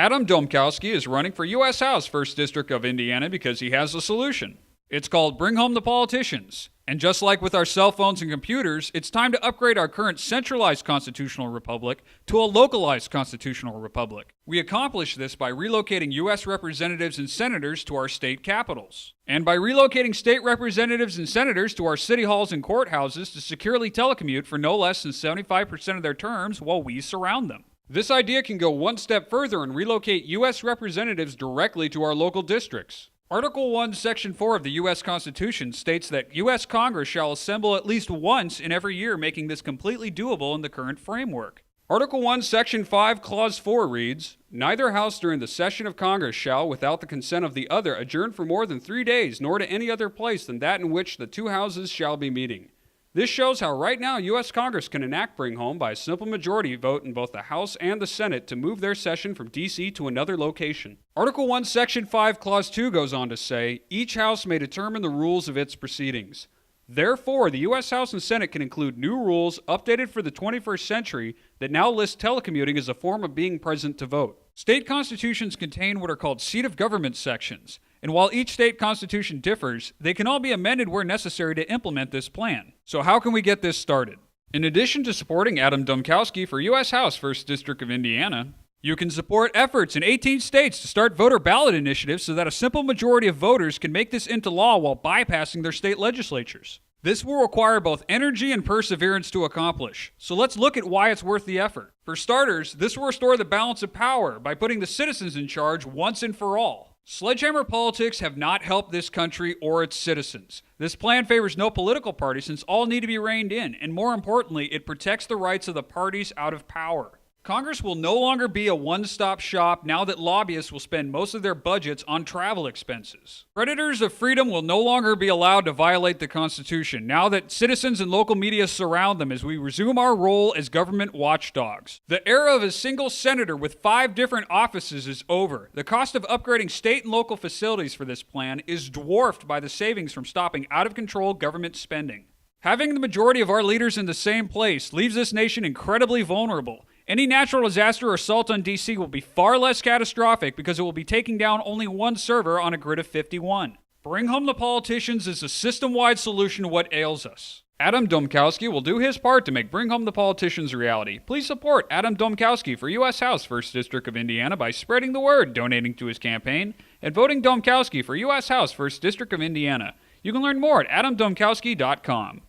Adam Dombkowski is running for U.S. House 1st District of Indiana because he has a solution. It's called Bring Home the Politicians. And just like with our cell phones and computers, it's time to upgrade our current centralized constitutional republic to a localized constitutional republic. We accomplish this by relocating U.S. representatives and senators to our state capitals, and by relocating state representatives and senators to our city halls and courthouses to securely telecommute for no less than 75% of their terms while we surround them. This idea can go one step further and relocate U.S. representatives directly to our local districts. Article 1, Section 4 of the U.S. Constitution states that U.S. Congress shall assemble at least once in every year, making this completely doable in the current framework. Article 1, Section 5, Clause 4 reads, "Neither House during the session of Congress shall, without the consent of the other, adjourn for more than 3 days, nor to any other place than that in which the two houses shall be meeting." This shows how right now U.S. Congress can enact Bring Home by a simple majority vote in both the House and the Senate to move their session from D.C. to another location. Article 1, Section 5, Clause 2 goes on to say, "Each House may determine the rules of its proceedings." Therefore, the U.S. House and Senate can include new rules updated for the 21st century that now list telecommuting as a form of being present to vote. State constitutions contain what are called seat of government sections, and while each state constitution differs, they can all be amended where necessary to implement this plan. So how can we get this started? In addition to supporting Adam Dombkowski for U.S. House 1st District of Indiana, you can support efforts in 18 states to start voter ballot initiatives so that a simple majority of voters can make this into law while bypassing their state legislatures. This will require both energy and perseverance to accomplish, so let's look at why it's worth the effort. For starters, this will restore the balance of power by putting the citizens in charge once and for all. Sledgehammer politics have not helped this country or its citizens. This plan favors no political party since all need to be reined in, and more importantly, it protects the rights of the parties out of power. Congress will no longer be a one-stop shop now that lobbyists will spend most of their budgets on travel expenses. Predators of freedom will no longer be allowed to violate the Constitution now that citizens and local media surround them as we resume our role as government watchdogs. The era of a single senator with 5 different offices is over. The cost of upgrading state and local facilities for this plan is dwarfed by the savings from stopping out-of-control government spending. Having the majority of our leaders in the same place leaves this nation incredibly vulnerable. Any natural disaster or assault on D.C. will be far less catastrophic because it will be taking down only one server on a grid of 51. Bring Home the Politicians is a system-wide solution to what ails us. Adam Dombkowski will do his part to make Bring Home the Politicians a reality. Please support Adam Dombkowski for U.S. House 1st District of Indiana by spreading the word, donating to his campaign, and voting Dombkowski for U.S. House 1st District of Indiana. You can learn more at adamdomkowski.com.